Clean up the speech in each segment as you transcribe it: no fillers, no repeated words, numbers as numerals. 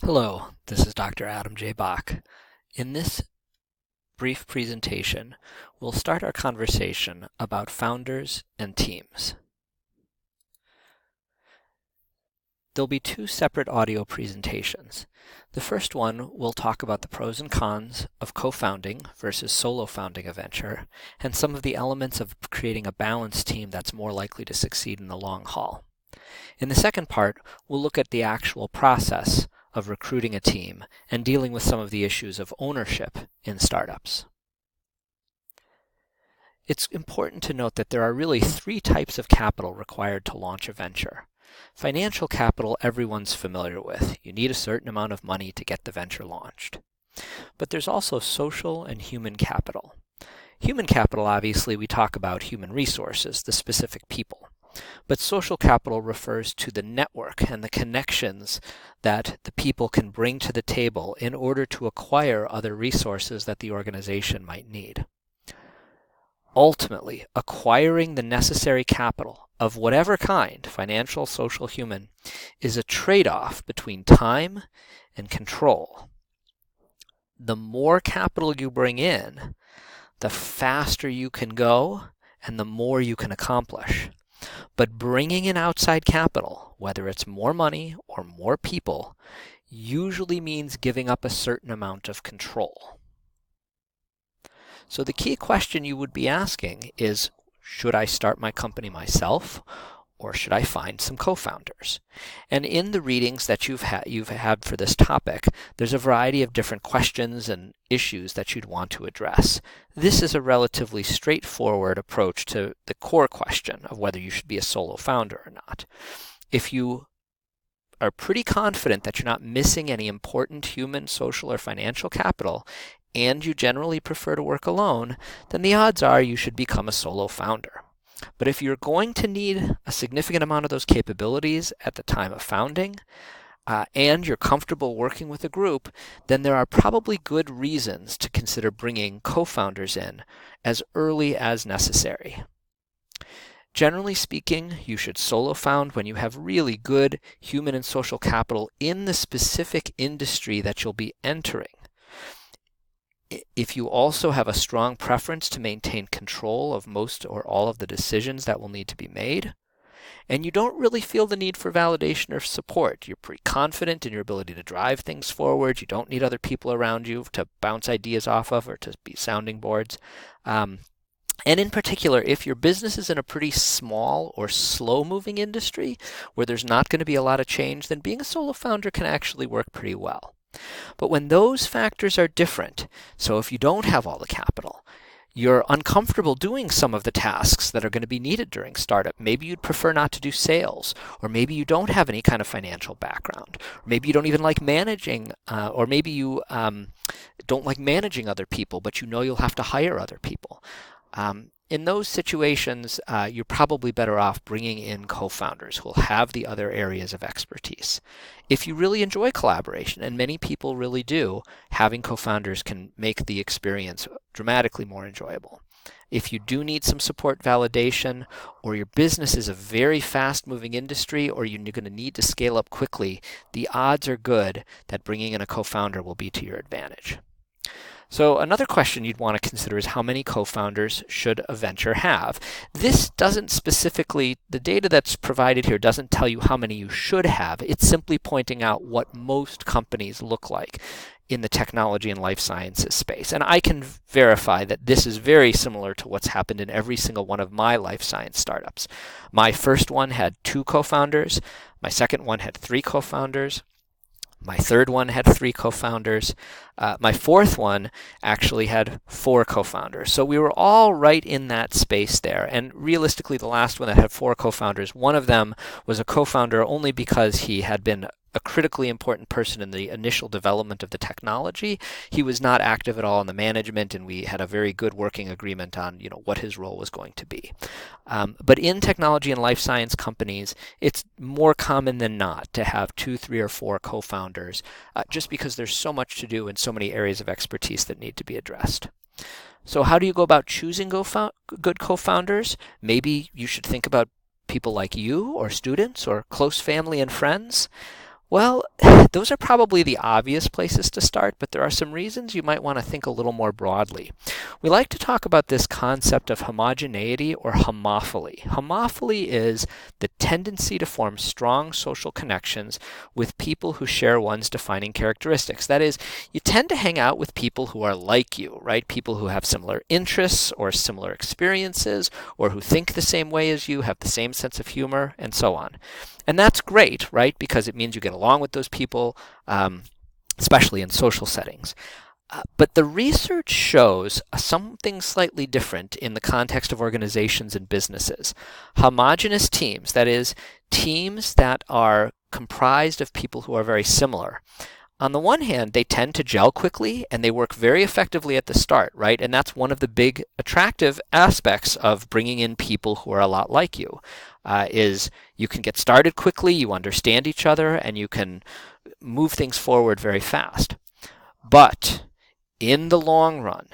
Hello, this is Dr. Adam J. Bach. In this brief presentation, we'll start our conversation about founders and teams. There'll be two separate audio presentations. The first one will talk about the pros and cons of co-founding versus solo founding a venture, and some of the elements of creating a balanced team that's more likely to succeed in the long haul. In the second part, we'll look at the actual process of recruiting a team and dealing with some of the issues of ownership in startups. It's important to note that there are really three types of capital required to launch a venture. Financial capital everyone's familiar with. You need a certain amount of money to get the venture launched. But there's also social and human capital. Human capital, obviously, we talk about human resources, the specific people. But social capital refers to the network and the connections that the people can bring to the table in order to acquire other resources that the organization might need. Ultimately, acquiring the necessary capital of whatever kind, financial, social, human, is a trade-off between time and control. The more capital you bring in, the faster you can go and the more you can accomplish. But bringing in outside capital, whether it's more money or more people, usually means giving up a certain amount of control. So the key question you would be asking is, should I start my company myself, or should I find some co-founders? And in the readings that you've had for this topic, there's a variety of different questions and issues that you'd want to address. This is a relatively straightforward approach to the core question of whether you should be a solo founder or not. If you are pretty confident that you're not missing any important human, social, or financial capital, and you generally prefer to work alone, then the odds are you should become a solo founder. But if you're going to need a significant amount of those capabilities at the time of founding, and you're comfortable working with a group, then there are probably good reasons to consider bringing co-founders in as early as necessary. Generally speaking, you should solo found when you have really good human and social capital in the specific industry that you'll be entering. If you also have a strong preference to maintain control of most or all of the decisions that will need to be made, and you don't really feel the need for validation or support, you're pretty confident in your ability to drive things forward, you don't need other people around you to bounce ideas off of or to be sounding boards. And in particular, if your business is in a pretty small or slow-moving industry where there's not going to be a lot of change, then being a solo founder can actually work pretty well. But when those factors are different, so if you don't have all the capital, you're uncomfortable doing some of the tasks that are going to be needed during startup. Maybe you'd prefer not to do sales, or maybe you don't have any kind of financial background, or maybe you don't even like managing, or maybe you don't like managing other people, but you know you'll have to hire other people. In those situations, you're probably better off bringing in co-founders who will have the other areas of expertise. If you really enjoy collaboration, and many people really do, having co-founders can make the experience dramatically more enjoyable. If you do need some support validation, or your business is a very fast-moving industry, or you're going to need to scale up quickly, the odds are good that bringing in a co-founder will be to your advantage. So another question you'd want to consider is how many co-founders should a venture have? This doesn't specifically, the data that's provided here doesn't tell you how many you should have. It's simply pointing out what most companies look like in the technology and life sciences space. And I can verify that this is very similar to what's happened in every single one of my life science startups. My first one had 2 co-founders. My second one had 3 co-founders. My third one had 3 co-founders. My fourth one actually had 4 co-founders. So we were all right in that space there. And realistically, the last one that had 4 co-founders, one of them was a co-founder only because he had been a critically important person in the initial development of the technology. He was not active at all in the management, and we had a very good working agreement on what his role was going to be. But in technology and life science companies, it's more common than not to have 2, 3, or 4 co-founders, just because there's so much to do and so many areas of expertise that need to be addressed. So how do you go about choosing good co-founders? Maybe you should think about people like you, or students, or close family and friends. Well, those are probably the obvious places to start, but there are some reasons you might want to think a little more broadly. We like to talk about this concept of homogeneity or homophily. Homophily is the tendency to form strong social connections with people who share one's defining characteristics. That is, you tend to hang out with people who are like you, right? People who have similar interests or similar experiences, or who think the same way as you, have the same sense of humor, and so on. And that's great, right? Because it means you get along with those people, especially in social settings. But the research shows something slightly different in the context of organizations and businesses. Homogeneous teams, that is, teams that are comprised of people who are very similar. On the one hand, they tend to gel quickly and they work very effectively at the start, right? And that's one of the big attractive aspects of bringing in people who are a lot like you, is you can get started quickly, you understand each other, and you can move things forward very fast. But in the long run,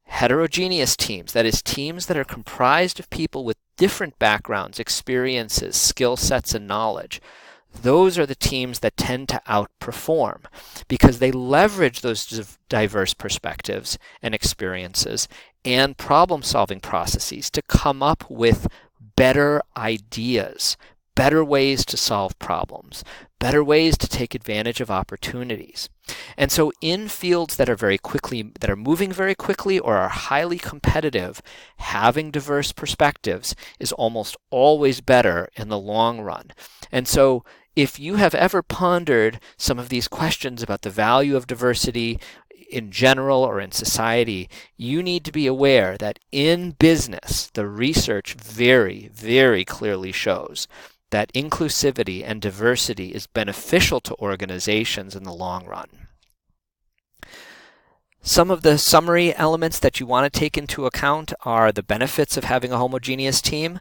heterogeneous teams, that is, teams that are comprised of people with different backgrounds, experiences, skill sets, and knowledge, those are the teams that tend to outperform because they leverage those diverse perspectives and experiences and problem-solving processes to come up with better ideas, better ways to solve problems, better ways to take advantage of opportunities. And so in fields that are moving very quickly or are highly competitive, having diverse perspectives is almost always better in the long run. And so if you have ever pondered some of these questions about the value of diversity in general or in society, you need to be aware that in business, the research very, very clearly shows that inclusivity and diversity is beneficial to organizations in the long run. Some of the summary elements that you want to take into account are the benefits of having a homogeneous team.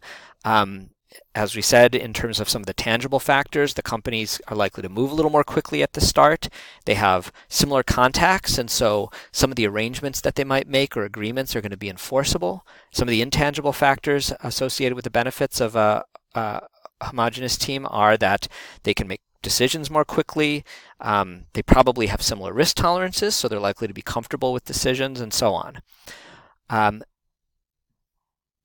As we said, in terms of some of the tangible factors, the companies are likely to move a little more quickly at the start. They have similar contacts, and so some of the arrangements that they might make or agreements are going to be enforceable. Some of the intangible factors associated with the benefits of a homogeneous team are that they can make decisions more quickly. They probably have similar risk tolerances, so they're likely to be comfortable with decisions and so on.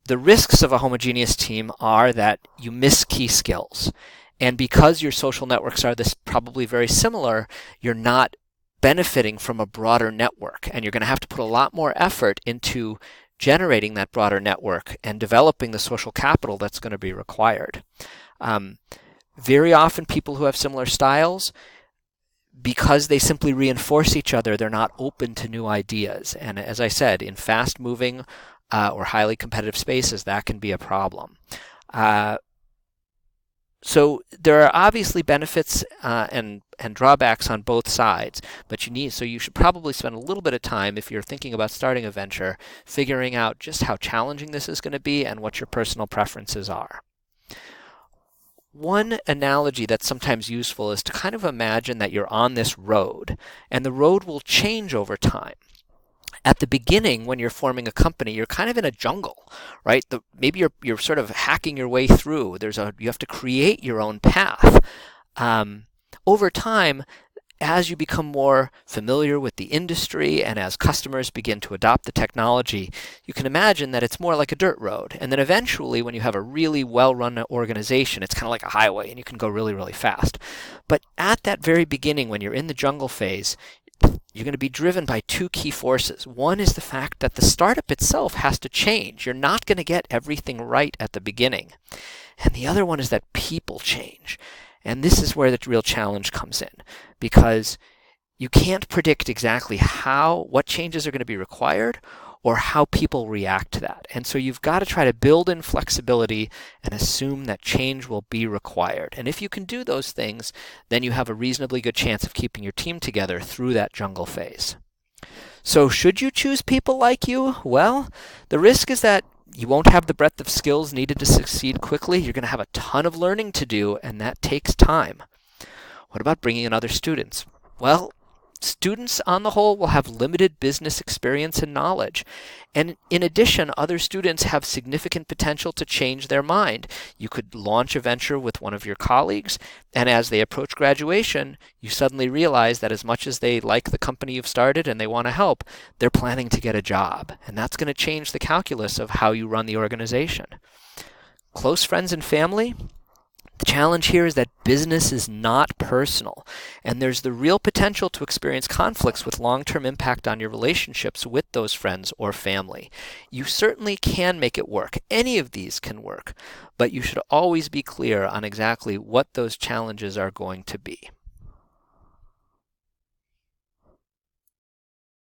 The risks of a homogeneous team are that you miss key skills. And because your social networks are probably very similar, you're not benefiting from a broader network. And you're going to have to put a lot more effort into generating that broader network and developing the social capital that's going to be required. Very often people who have similar styles, because they simply reinforce each other, they're not open to new ideas. And as I said, in fast-moving or highly competitive spaces, that can be a problem. So there are obviously benefits and drawbacks on both sides, but you should probably spend a little bit of time, if you're thinking about starting a venture, figuring out just how challenging this is going to be and what your personal preferences are. One analogy that's sometimes useful is to kind of imagine that you're on this road, and the road will change over time. At the beginning, when you're forming a company, you're kind of in a jungle, right? Maybe you're sort of hacking your way through. You have to create your own path. Over time, as you become more familiar with the industry and as customers begin to adopt the technology, you can imagine that it's more like a dirt road. And then eventually, when you have a really well-run organization, it's kind of like a highway and you can go really, really fast. But at that very beginning, when you're in the jungle phase, you're going to be driven by two key forces. One is the fact that the startup itself has to change. You're not going to get everything right at the beginning. And the other one is that people change. And this is where the real challenge comes in, because you can't predict exactly what changes are going to be required or how people react to that. And so you've got to try to build in flexibility and assume that change will be required. And if you can do those things, then you have a reasonably good chance of keeping your team together through that jungle phase. So should you choose people like you? Well, the risk is that you won't have the breadth of skills needed to succeed quickly. You're going to have a ton of learning to do, and that takes time. What about bringing in other students? Well, Students on the whole will have limited business experience and knowledge. And in addition, other students have significant potential to change their mind. You could launch a venture with one of your colleagues, and as they approach graduation, you suddenly realize that as much as they like the company you've started and they want to help, they're planning to get a job. And that's going to change the calculus of how you run the organization. Close friends and family. The challenge here is that business is not personal, and there's the real potential to experience conflicts with long-term impact on your relationships with those friends or family. You certainly can make it work. Any of these can work, but you should always be clear on exactly what those challenges are going to be.